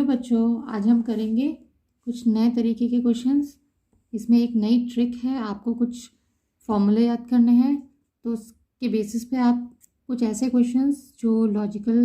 Hello बच्चों, आज हम करेंगे कुछ नए तरीके के क्वेश्चंस। इसमें एक नई ट्रिक है, आपको कुछ फॉर्मूले याद करने हैं। तो उसके बेसिस पे आप कुछ ऐसे क्वेश्चंस जो लॉजिकल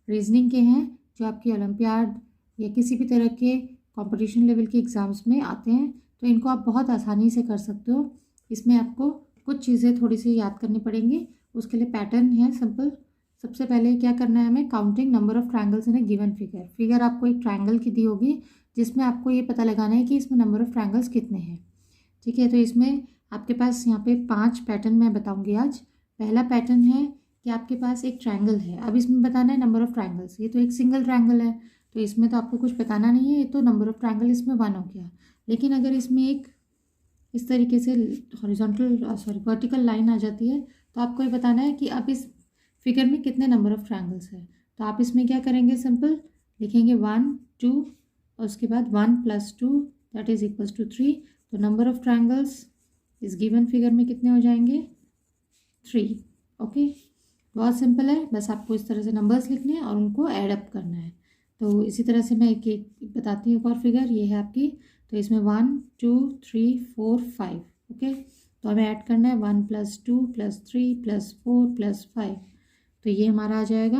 रीजनिंग के हैं, जो आपकी ओलंपियाड या किसी भी तरह के कंपटीशन लेवल के एग्ज़ाम्स में आते हैं, तो इनको आप बहुत आसानी से कर सकते हो। इसमें आपको कुछ चीज़ें थोड़ी सी याद करनी पड़ेंगी। उसके लिए पैटर्न है सिंपल। सबसे पहले क्या करना है हमें, counting number of triangles in A given figure आपको एक ट्रायंगल की दी होगी, जिसमें आपको ये पता लगाना है कि इसमें नंबर ऑफ ट्रायंगल्स कितने हैं। ठीक है, तो इसमें आपके पास यहाँ पे 5 पैटर्न मैं बताऊंगी आज। पहला पैटर्न है कि आपके पास एक ट्रायंगल है, अब इसमें बताना है नंबर ऑफ ट्रायंगल्स। ये तो एक सिंगल ट्रायंगल है, तो इसमें तो आपको कुछ बताना नहीं है, ये तो नंबर ऑफ ट्रायंगल इसमें 1 हो गया। लेकिन अगर इसमें एक इस तरीके से वर्टिकल लाइन आ जाती है, तो आपको ये बताना है कि अब इस फिगर में कितने नंबर ऑफ ट्रायंगल्स है। तो आप इसमें क्या करेंगे, सिंपल लिखेंगे 1 2 और उसके बाद 1 + 2 दैट इज इक्वल्स टू 3। तो नंबर ऑफ ट्रायंगल्स इस गिवन फिगर में कितने हो जाएंगे, 3। ओके, बहुत सिंपल है, बस आपको इस तरह से नंबर्स लिखने हैं और उनको ऐड अप करना है। तो इसी तरह से मैं एक एक बताती हूँ एक और फिगर, ये है आपकी। तो इसमें 1 2 3 4 5। ओके, तो हमें ऐड करना है 1 + 2 + 3 + 4 + 5। तो ये हमारा आ जाएगा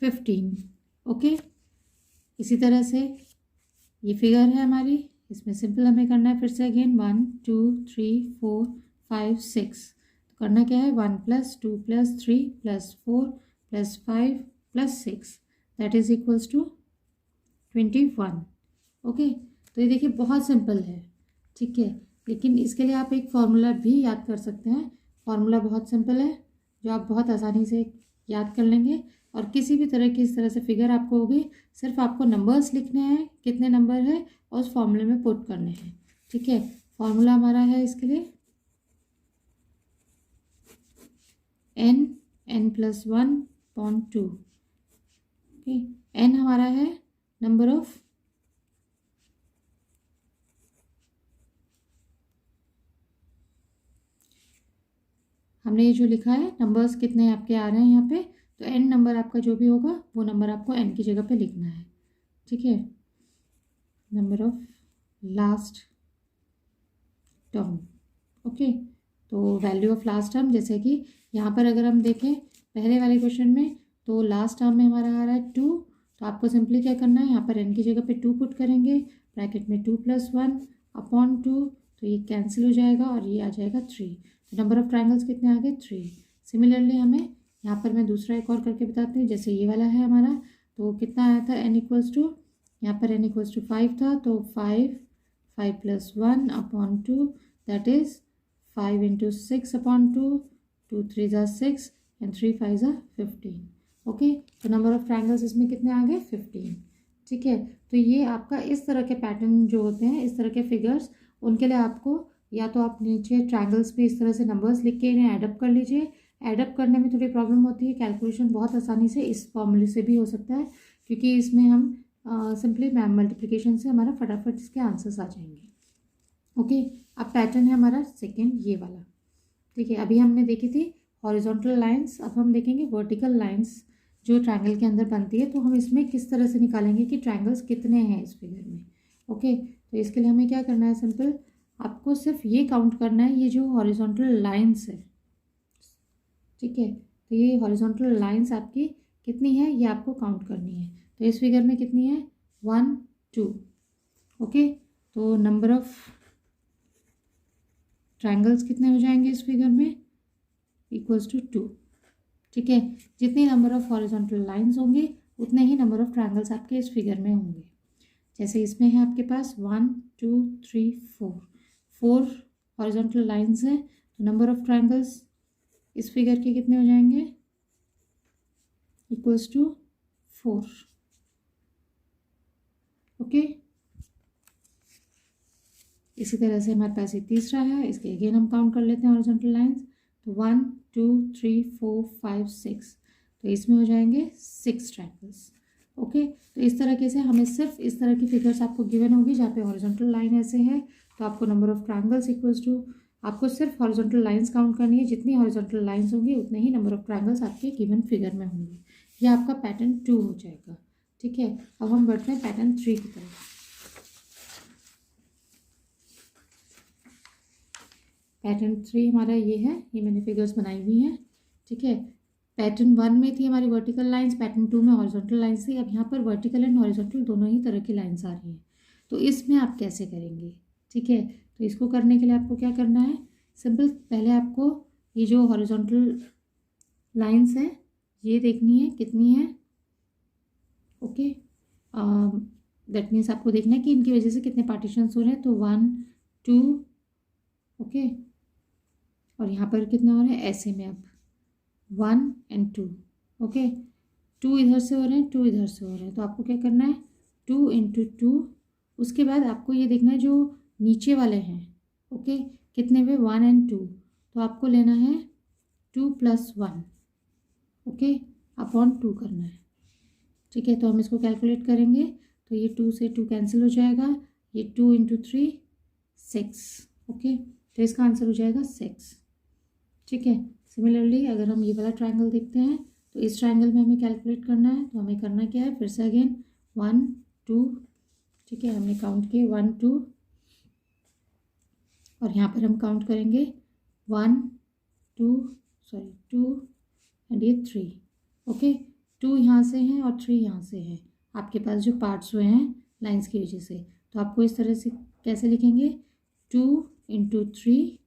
15। ओके, इसी तरह से ये फिगर है हमारी, इसमें सिंपल हमें करना है फिर से अगेन 1 2 3 4 5 6। तो करना क्या है, 1 + 2 + 3 + 4 + 5 + 6 that is equals to 21। Okay, तो ये देखिए बहुत सिंपल है। ठीक है, लेकिन इसके लिए आप एक फॉर्मूला भी याद कर सकते हैं। फॉर्मूला बहुत सिंपल है, जो आप बहुत आसानी से याद कर लेंगे। और किसी भी तरह की इस तरह से फिगर आपको होगी, सिर्फ आपको नंबर्स लिखने हैं, कितने नंबर है, और उस फॉर्मूले में पुट करने हैं। ठीक है, फॉर्मूला हमारा है इसके लिए n + 1/2। ओके, n हमारा है नंबर ऑफ हमने ये जो लिखा है नंबर्स कितने आपके आ रहे हैं यहाँ पे, तो n नंबर आपका जो भी होगा वो नंबर आपको n की जगह पे लिखना है। ठीक है, number of last term. Okay, तो वैल्यू ऑफ लास्ट टर्म, जैसे कि यहाँ पर अगर हम देखें पहले वाले क्वेश्चन में, तो लास्ट टर्म में हमारा आ रहा है 2। तो आपको सिंपली क्या करना है, यहाँ पर n की जगह पे 2 पुट करेंगे, ब्रैकेट में 2 + 1/2। तो ये कैंसिल हो जाएगा और ये आ जाएगा 3। तो नंबर ऑफ ट्रायंगल्स कितने आ गए, 3। सिमिलरली हमें यहाँ पर मैं दूसरा एक और करके बताती हूँ। जैसे ये वाला है हमारा, तो कितना आया था, n इक्वल्स टू, यहाँ पर n इक्वल्स टू 5 था, तो 5 + 1/2 दैट इज 5 × 6/2, 2 3 = 6 एंड 3 5 = 15। ओके, तो नंबर ऑफ ट्रायंगल्स इसमें कितने आ गए, 15। ठीक है, तो ये आपका इस तरह के पैटर्न जो होते हैं, इस तरह के फिगर्स, उनके लिए आपको या तो आप नीचे ट्रायंगल्स पे इस तरह से नंबर्स लिख के इन्हें एडअप कर लीजिए। एडअप करने में थोड़ी प्रॉब्लम होती है, कैलकुलेशन बहुत आसानी से इस फॉर्मूले से भी हो सकता है, क्योंकि इसमें हम सिंपली मल्टीप्लिकेशन से हमारा फटाफट इसके आंसर्स आ जाएंगे। ओके, अब पैटर्न है हमारा सेकेंड, ये वाला। ठीक है, अभी हमने देखी थी हॉरिजॉन्टल लाइंस, अब हम देखेंगे वर्टिकल लाइंस जो ट्रायंगल के अंदर बनती है। तो हम इसमें किस तरह से निकालेंगे कि ट्रायंगल्स कितने हैं इस फिगर में। ओके, तो इसके लिए हमें क्या करना है, सिंपल आपको सिर्फ ये काउंट करना है, ये जो हॉरिजॉन्टल लाइंस है। ठीक है, तो ये हॉरिजॉन्टल लाइंस आपकी कितनी है, ये आपको काउंट करनी है। तो इस फिगर में कितनी है, 1 2। ओके, तो नंबर ऑफ ट्रायंगल्स कितने हो जाएंगे इस फिगर में, इक्वल्स टू 2। ठीक है, जितने नंबर ऑफ हॉरिजॉन्टल लाइंस होंगे उतने ही नंबर ऑफ ट्रायंगल्स आपके इस फिगर में होंगे। जैसे इसमें है आपके पास 1 2 3 4 हॉरिजॉन्टल लाइंस हैं, तो नंबर ऑफ ट्रायंगल्स इस फिगर के कितने हो जाएंगे, इक्वल्स टू 4। ओके, इसी तरह से हमारे पास एक तीसरा है, इसके अगेन हम काउंट कर लेते हैं हॉरिजॉन्टल लाइंस। तो 1 2 3 4 5 6, तो इसमें हो जाएंगे 6 ट्रायंगल्स। ओके, तो इस तरीके से हमें सिर्फ इस तरह की फिगर्स आपको गिवन होगी जहाँ पे हॉरिजॉन्टल लाइन ऐसे है, तो आपको number of triangles equals to, आपको सिर्फ हॉरिजॉन्टल लाइंस काउंट करनी है, जितनी हॉरिजॉन्टल लाइंस होंगी उतने ही नंबर ऑफ ट्रायंगल्स आपके गिवन फिगर में होंगे। ये आपका पैटर्न 2 हो जाएगा। ठीक है, अब हम बढ़ते हैं पैटर्न 3 की तरफ। पैटर्न 3 हमारा ये है, ये मैंने फिगर्स बनाई हुई हैं। ठीक है, पैटर्न 1 में थी हमारी वर्टिकल लाइंस, पैटर्न 2 में हॉरिजॉन्टल लाइंस थी। अब यहाँ पर वर्टिकल एंड हॉरिजॉन्टल दोनों ही तरह की लाइंस आ रही हैं। तो इसमें आप कैसे करेंगे? ठीक है, तो इसको करने के लिए आपको क्या करना है? सिंपल, पहले आपको ये जो हॉरिजॉन्टल लाइंस है ये देखनी है कितनी है। ओके, दैट मीन्स आपको देखना है कि इनकी वजह से कितने पार्टीशंस हो रहे हैं। तो 1 2, ओके, और यहाँ पर कितने हो रहे हैं ऐसे में, अब 1 and 2, ओके, 2 इधर से हो रहे हैं, 2 इधर से हो रहे हैं। तो आपको क्या करना है? 2 into 2। उसके बाद आपको ये देखना है जो नीचे वाले हैं, ओके, कितने हुए? 1 and 2। तो आपको लेना है 2 + 1, ओके, अपॉन 2 करना है। ठीक है, तो हम इसको कैलकुलेट करेंगे तो ये 2 से 2 कैंसिल हो जाएगा, ये 2 into 3 6, ओके, तो इसका आंसर हो जाएगा 6। ठीक है, सिमिलरली अगर हम ये वाला ट्रायंगल देखते हैं तो इस ट्रायंगल में हमें कैलकुलेट करना है। तो हमें करना क्या है? फिर से अगेन 1 2, ठीक है, हमने काउंट किए 1 2, और यहाँ पर हम काउंट करेंगे 1 2 एंड ये 3, ओके, 2 यहाँ से हैं और 3 यहाँ से हैं आपके पास जो पार्ट्स हुए हैं लाइंस की वजह से। तो आपको इस तरह से कैसे लिखेंगे? 2 into 3,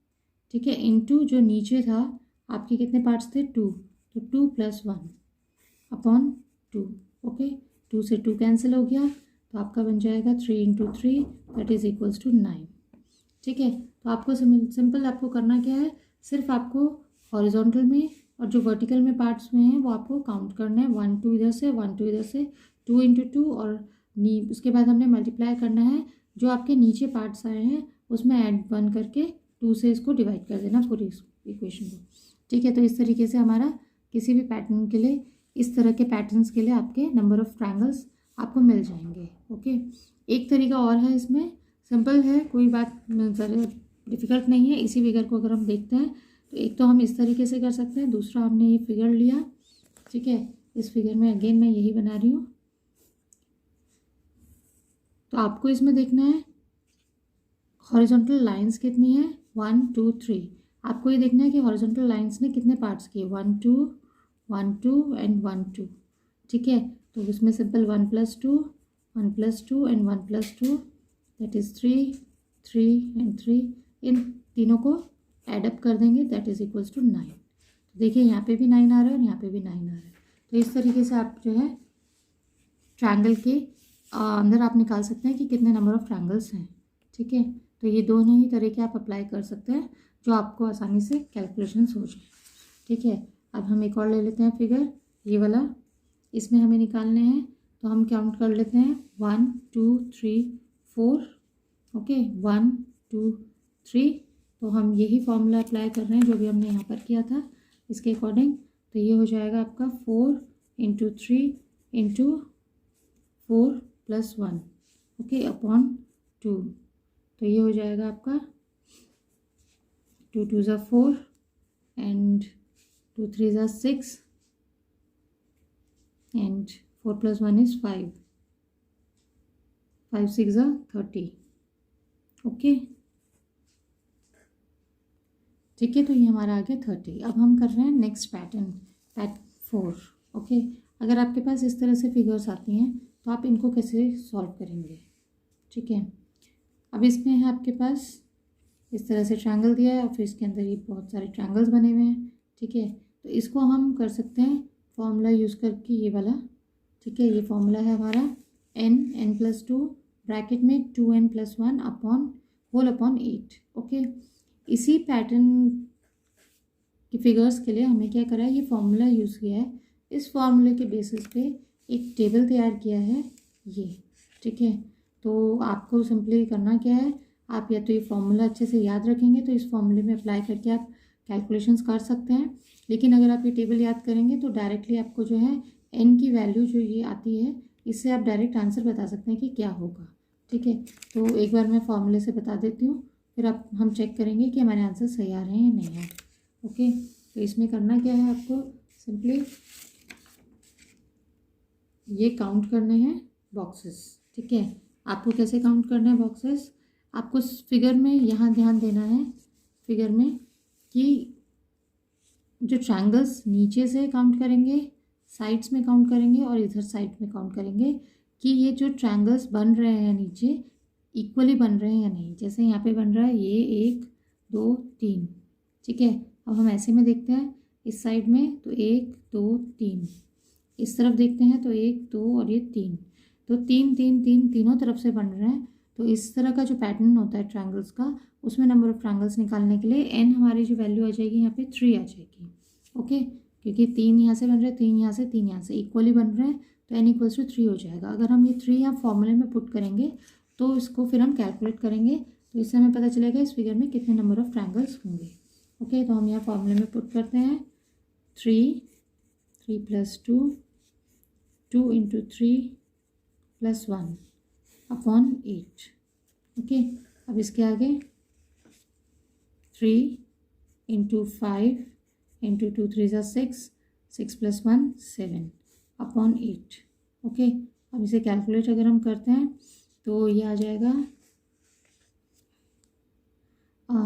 ठीक है, इंटू जो नीचे था आपके कितने पार्ट्स थे? 2, तो 2 + 1 अपॉन 2, ओके, 2 से 2 कैंसिल हो गया तो आपका बन जाएगा 3 into 3 that is equals to 9। ठीक है, तो आपको सिंपल आपको करना क्या है? सिर्फ आपको हॉरिजॉन्टल में और जो वर्टिकल में पार्ट्स हुए हैं वो आपको काउंट करना है। 1 2 इधर से, 1 2 इधर से, 2 into 2, और उसके बाद हमने मल्टीप्लाई करना है जो आपके नीचे पार्ट्स आए हैं उसमें ऐड 1 करके 2 से इसको डिवाइड कर देना पूरी इक्वेशन को। ठीक है, तो इस तरीके से हमारा किसी भी पैटर्न के लिए, इस तरह के पैटर्न्स के लिए आपके नंबर ऑफ ट्रायंगल्स आपको मिल जाएंगे। ओके, एक तरीका और है, इसमें सिंपल है, कोई बात ज़्यादा डिफ़िकल्ट नहीं है। इसी फिगर को अगर हम देखते हैं तो एक तो हम इस तरीके से कर सकते हैं, दूसरा हमने ये फिगर लिया, ठीक है, इस फिगर में अगेन मैं यही बना रही हूँ। तो आपको इसमें देखना है हॉरिजॉन्टल लाइंस कितनी है? 1 2 3। आपको ये देखना है कि हॉरिजॉन्टल लाइंस ने कितने पार्ट्स किए? 1 2 1 2 एंड 1 2। ठीक है, तो इसमें simple 1 + 2 1 + 2 and 1 + 2 that is 3 3 and 3। इन तीनों को एडअप कर देंगे दैट इज़ इक्वल्स टू 9। तो देखिए यहाँ पे भी 9 आ रहा है और यहाँ पे भी 9 आ रहा है। तो इस तरीके से आप जो है ट्रायंगल के अंदर आप निकाल सकते हैं कि कितने नंबर ऑफ ट्रायंगल्स हैं। ठीक है, तो ये दोनों ही तरीके आप अप्लाई कर सकते हैं जो आपको आसानी से कैलकुलेशंस हो जाए। ठीक है, अब हम एक और ले लेते हैं फिगर, ये वाला, इसमें हमें निकालने हैं तो हम काउंट कर लेते हैं 1 2 3 4, ओके, 1 2 3। तो हम यही फॉर्मूला अप्लाई कर रहे हैं जो भी हमने यहाँ पर किया था इसके अकॉर्डिंग। तो ये हो जाएगा आपका 4 into 3 into 4 + 1, ओके, अपॉन 2। तो ये हो जाएगा आपका 2 2 ज़ा 4 एंड 2 3 ज़ा 6 एंड 4 + 1 इज़ 5, 5 6 ज़ा 30, ओके। ठीक है, तो ये हमारा आ गया 30। अब हम कर रहे हैं नेक्स्ट पैटर्न 4, ओके। अगर आपके पास इस तरह से फिगर्स आती हैं तो आप इनको कैसे सॉल्व करेंगे? ठीक है, अब इसमें है आपके पास इस तरह से ट्रायंगल दिया है और फिर इसके अंदर ये बहुत सारे ट्रायंगल्स बने हुए हैं। ठीक है, तो इसको हम कर सकते हैं फॉर्मूला यूज़ करके, ये वाला। ठीक है, ये फॉर्मूला है हमारा n + 2 ब्रैकेट में 2n + 1 होल अपॉन 8, ओके। इसी पैटर्न की फिगर्स के लिए हमें क्या करा है? ये फॉर्मूला यूज़ किया है, इस फॉर्मूले के बेसिस पे एक टेबल तैयार किया है ये। ठीक है, तो आपको सिंपली करना क्या है? आप या तो ये फॉर्मूला अच्छे से याद रखेंगे तो इस फॉर्मूले में अप्लाई करके आप कैलकुलेशंस कर सकते हैं। लेकिन अगर आप ये टेबल याद करेंगे तो डायरेक्टली आपको जो है n की वैल्यू जो ये आती है इससे आप डायरेक्ट आंसर बता सकते हैं कि क्या होगा। ठीक है, तो एक बार मैं फॉर्मूले से बता देती हूँ, फिर हम चेक करेंगे कि हमारे आंसर सही आ रहे हैं या नहीं है। ओके, तो इसमें करना क्या है? आपको सिंपली ये काउंट करने हैं बॉक्सेस, ठीक है। आपको कैसे काउंट करना है बॉक्सेस, आपको फिगर में यहाँ ध्यान देना है फिगर में कि जो ट्रायंगल्स नीचे से काउंट करेंगे, साइड्स में काउंट करेंगे और इधर साइड में काउंट करेंगे कि ये जो ट्रायंगल्स बन रहे हैं नीचे इक्वली बन रहे हैं या नहीं। जैसे यहाँ पे बन रहा है ये 1 2 3, ठीक है। अब हम ऐसे में देखते हैं इस साइड में तो 1 2 3, इस तरफ देखते हैं तो 1 2 और ये 3, तो 3 3 3 तीनों तरफ से बन रहे हैं। तो इस तरह का जो पैटर्न होता है ट्रायंगल्स का, उसमें नंबर ऑफ ट्रायंगल्स निकालने के लिए n हमारी जो वैल्यू आ जाएगी यहाँ पे 3 आ जाएगी, ओके। क्योंकि 3 यहाँ से बन रहे हैं, 3 यहाँ से, 3 यहाँ से इक्वली बन रहे हैं, तो n इक्वल्स टू 3 हो जाएगा। अगर हम ये 3 यहाँ फॉर्मूले में पुट करेंगे तो इसको फिर हम कैलकुलेट करेंगे, तो इससे हमें पता चलेगा इस फिगर में कितने नंबर ऑफ ट्रायंगल्स होंगे, ओके। तो हम यहाँ फॉर्मूले में पुट करते हैं 3 + 2 2 × 3 + 1 अपॉन 8, ओके। अब इसके आगे 3 × 5 × 2 3 6 6 + 1 7 अपॉन 8, ओके। अब इसे कैलकुलेट अगर हम करते हैं तो ये आ जाएगा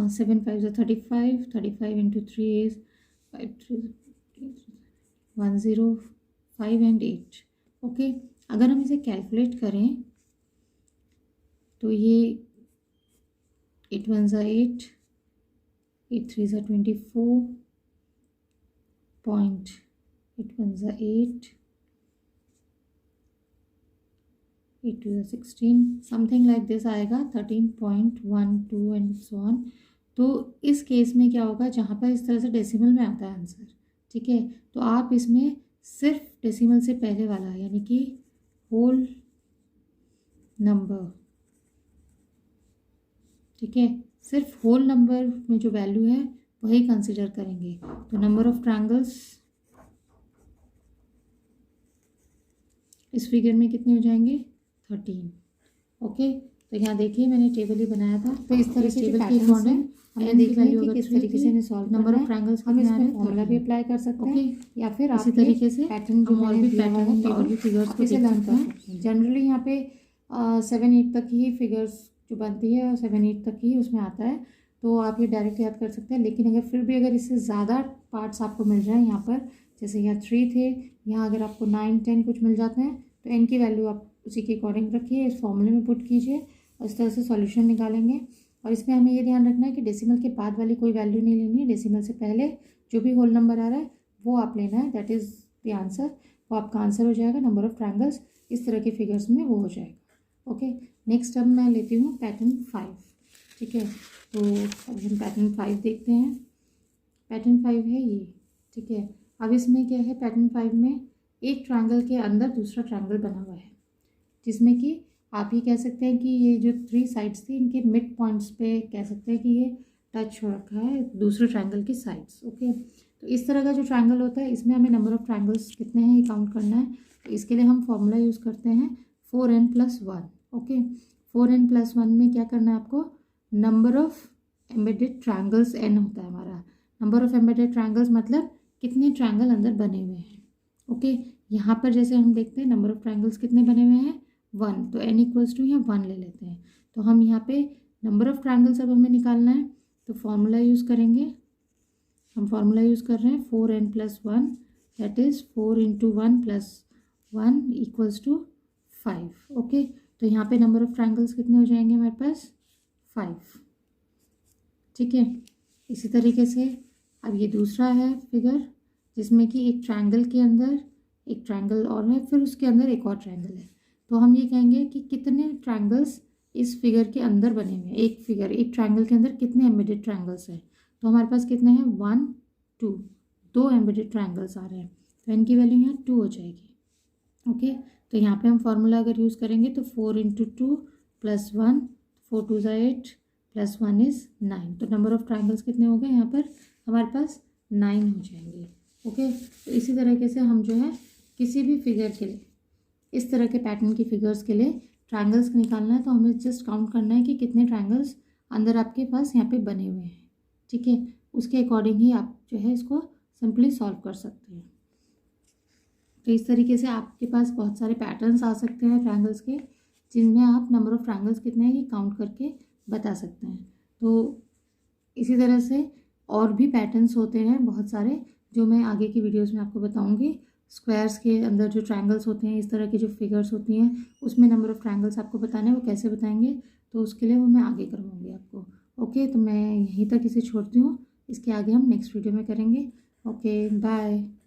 7 5 35, 35 × 3 is 5 3 105 and 8, ओके। अगर हम इसे कैलकुलेट करें तो ये 8 1 = 8, 8 3 = 24, 8 1 = 8, 8 2 = 16, समथिंग लाइक दिस आएगा 13.12 एंड सो ऑन। तो इस केस में क्या होगा, जहाँ पर इस तरह से डेसिमल में आता है आंसर, ठीक है, तो आप इसमें सिर्फ डेसिमल से पहले वाला यानी कि होल नंबर, ठीक है, सिर्फ होल नंबर में जो वैल्यू है वही कंसिडर करेंगे। तो नंबर ऑफ ट्रायंगल्स इस फिगर में कितने हो जाएंगे 13, ओके। तो यहाँ देखिए मैंने टेबल ही बनाया था, तो इस तरह से टेबल के अकॉर्डिंग हमें देख लिया कि किस तरीके से सॉल्व नंबर ऑफ ट्रायंगल्स हम इसमें फॉर्मूला भी अप्लाई कर सकते हैं, या फिर इसी तरीके से पैटर्न जो और भी पैटर्न और भी फिगर्स को देख सकते हैं। जनरली यहाँ पे 7 8 तक ही फिगर्स जो बनती है और 7 8 तक ही उसमें आता है, तो आप ये डायरेक्ट याद कर सकते हैं। लेकिन अगर फिर भी अगर इससे ज़्यादा पार्ट्स आपको मिल जाए यहाँ पर, जैसे यहाँ 3 थे, यहाँ अगर आपको 9 10 कुछ मिल जाते हैं, तो n की वैल्यू आप उसी के अकॉर्डिंग रखिए, इस फॉर्मूले में पुट कीजिए और इस तरह से सॉल्यूशन निकालेंगे। और इसमें हमें ये ध्यान रखना है कि डेसिमल के बाद वाली कोई वैल्यू नहीं लेनी है, डेसिमल से पहले जो भी होल नंबर आ रहा है वो आप लेना है, दैट इज़ द आंसर। वो आपका आंसर हो जाएगा, नंबर ऑफ ट्रायंगल्स इस तरह के फिगर्स में वो हो जाएगा, ओके। नेक्स्ट अब मैं लेती हूँ पैटर्न 5, ठीक है। तो अब हम पैटर्न 5 देखते हैं। पैटर्न 5 है ये, ठीक है। अब इसमें क्या है, पैटर्न 5 में एक ट्रायंगल के अंदर दूसरा ट्रायंगल बना हुआ है, जिसमें कि आप ये कह सकते हैं कि ये जो 3 साइड्स थी इनके मिड पॉइंट्स पे कह सकते हैं कि ये टच हो रखा है दूसरे ट्रायंगल की साइड्स, ओके। तो इस तरह का जो ट्रायंगल होता है इसमें हमें नंबर ऑफ ट्रायंगल्स कितने हैं ये काउंट करना है। तो इसके लिए हम फॉर्मूला यूज़ करते हैं 4n + 1, ओके। 4n + 1 में क्या करना है आपको, number of embedded triangles n होता है हमारा। नंबर ऑफ एम्बेडेड ट्रायंगल्स मतलब कितने ट्रायंगल अंदर बने हुए हैं, ओके। यहाँ पर जैसे हम देखते हैं नंबर ऑफ ट्रायंगल्स कितने बने हुए हैं 1, तो n इक्वल्स टू यहाँ 1 ले लेते हैं। तो हम यहाँ पे नंबर ऑफ ट्रायंगल्स अब हमें निकालना है, तो फॉर्मूला यूज़ करेंगे। हम फॉर्मूला यूज़ कर रहे हैं 4n + 1, दैट इज़ 4 × 1 + 1 = 5, ओके। तो यहाँ पे नंबर ऑफ ट्रायंगल्स कितने हो जाएंगे हमारे पास 5, ठीक है। इसी तरीके से अब ये दूसरा है फिगर, जिसमें कि एक ट्रायंगल के अंदर एक ट्रायंगल और है, फिर उसके अंदर एक और ट्रायंगल है। तो हम ये कहेंगे कि कितने ट्रायंगल्स इस फिगर के अंदर बने हुए हैं, एक फिगर एक ट्रायंगल के अंदर कितने एम्बेडेड ट्रायंगल्स हैं। तो हमारे पास कितने हैं 1 2, 2 एम्बेडेड ट्रायंगल्स आ रहे हैं, तो n की वैल्यू यहाँ 2 हो जाएगी, ओके। तो यहाँ पे हम फार्मूला अगर यूज़ करेंगे तो 4 × 2 + 1, 4 2 = 8 + 1 is 9। तो नंबर ऑफ ट्रायंगल्स कितने हो गए यहाँ पर हमारे पास 9 हो जाएंगे, ओके। तो इसी तरीके से हम जो है किसी भी फिगर के लिए, इस तरह के पैटर्न की फिगर्स के लिए ट्रायंगल्स निकालना है, तो हमें जस्ट काउंट करना है कि कितने ट्रायंगल्स अंदर आपके पास यहाँ पे बने हुए हैं, ठीक है। उसके अकॉर्डिंग ही आप जो है इसको सिंपली सॉल्व कर सकते हैं। तो इस तरीके से आपके पास बहुत सारे पैटर्न्स आ सकते हैं ट्रायंगल्स के, जिनमें आप नंबर ऑफ़ ट्रायंगल्स कितने हैं ये काउंट करके बता सकते हैं। तो इसी तरह से और भी पैटर्न्स होते हैं बहुत सारे, जो मैं आगे की वीडियोस में आपको बताऊंगी। स्क्वायर्स के अंदर जो ट्रायंगल्स होते हैं, इस तरह की जो फिगर्स होती हैं, उसमें नंबर ऑफ़ ट्रायंगल्स आपको बताने हैं, वो कैसे बताएंगे तो उसके लिए वो मैं आगे करवाऊँगी आपको। ओके, तो मैं यहीं तक इसे छोड़ती हूँ, इसके आगे हम नेक्स्ट वीडियो में करेंगे। Okay, bye.